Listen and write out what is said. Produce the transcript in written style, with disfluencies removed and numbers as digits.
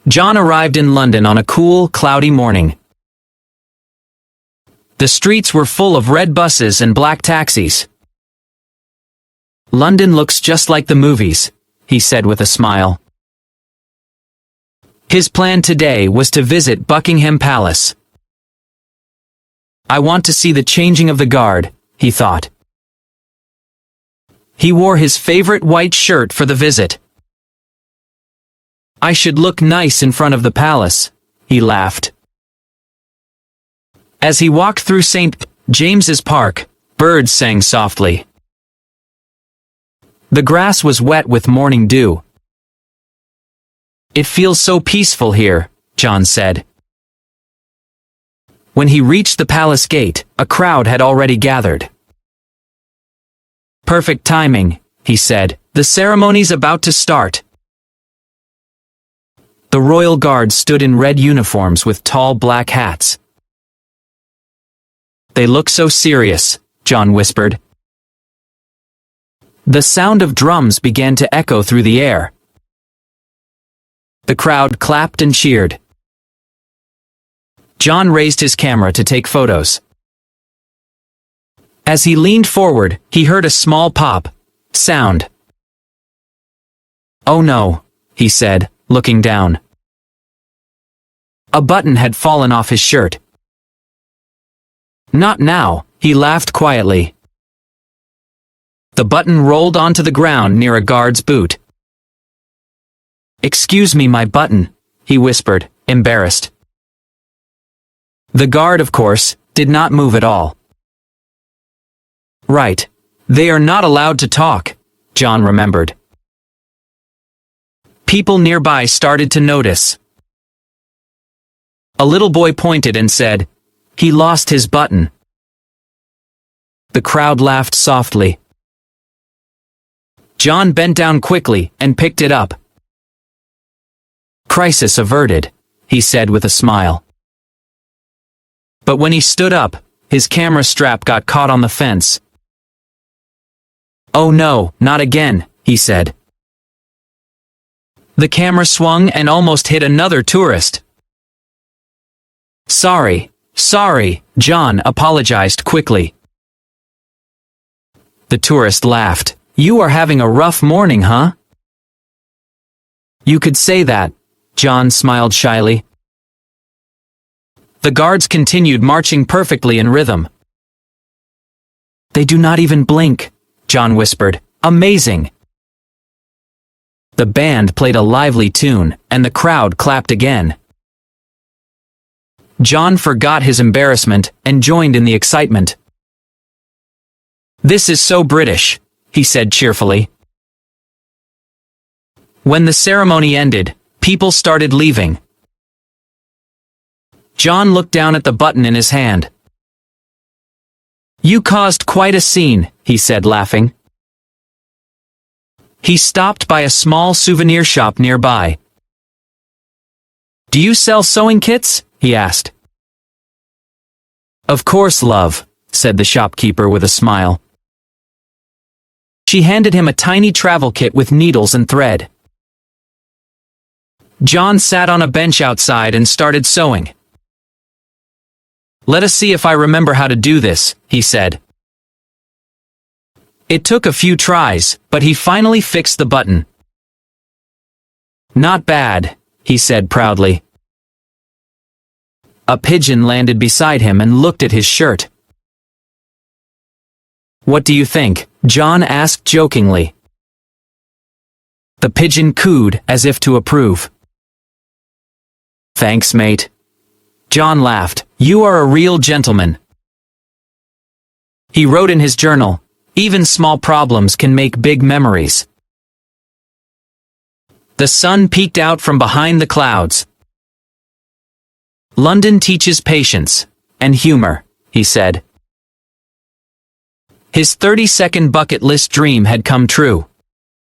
John arrived in London on a cool, cloudy morning. The streets were full of red buses and black taxis. "London looks just like the movies," he said with a smile. His plan today was to visit Buckingham Palace. "I want to see the changing of the guard," he thought. He wore his favorite white shirt for the visit. "I should look nice in front of the palace," he laughed. As he walked through St. James's Park, birds sang softly. The grass was wet with morning dew. "It feels so peaceful here," John said. When he reached the palace gate, a crowd had already gathered. "Perfect timing," he said. "The ceremony's about to start." The royal guard stood in red uniforms with tall black hats. "They look so serious," John whispered. The sound of drums began to echo through the air. The crowd clapped and cheered. John raised his camera to take photos. As he leaned forward, he heard a small pop sound. "Oh no," he said, looking down. A button had fallen off his shirt. "Not now," he laughed quietly. The button rolled onto the ground near a guard's boot. "Excuse me, my button," he whispered, embarrassed. The guard, of course, did not move at all. Right. They are not allowed to talk, John remembered. People nearby started to notice. A little boy pointed and said, "He lost his button." The crowd laughed softly. John bent down quickly and picked it up. "Crisis averted," he said with a smile. But when he stood up, his camera strap got caught on the fence. "Oh no, not again," he said. The camera swung and almost hit another tourist. Sorry, John apologized quickly. The tourist laughed. "You are having a rough morning, huh?" "You could say that," John smiled shyly. The guards continued marching perfectly in rhythm. "They do not even blink," John whispered. "Amazing." The band played a lively tune, and the crowd clapped again. John forgot his embarrassment and joined in the excitement. "This is so British," he said cheerfully. When the ceremony ended, people started leaving. John looked down at the button in his hand. "You caused quite a scene," he said, laughing. He stopped by a small souvenir shop nearby. "Do you sell sewing kits?" he asked. "Of course, love," said the shopkeeper with a smile. She handed him a tiny travel kit with needles and thread. John sat on a bench outside and started sewing. "Let us see if I remember how to do this," he said. It took a few tries, but he finally fixed the button. "Not bad," he said proudly. A pigeon landed beside him and looked at his shirt. "What do you think?" John asked jokingly. The pigeon cooed as if to approve. "Thanks, mate." John laughed. "You are a real gentleman." He wrote in his journal, "Even small problems can make big memories." The sun peeked out from behind the clouds. "London teaches patience and humor," he said. His 30-second bucket list dream had come true.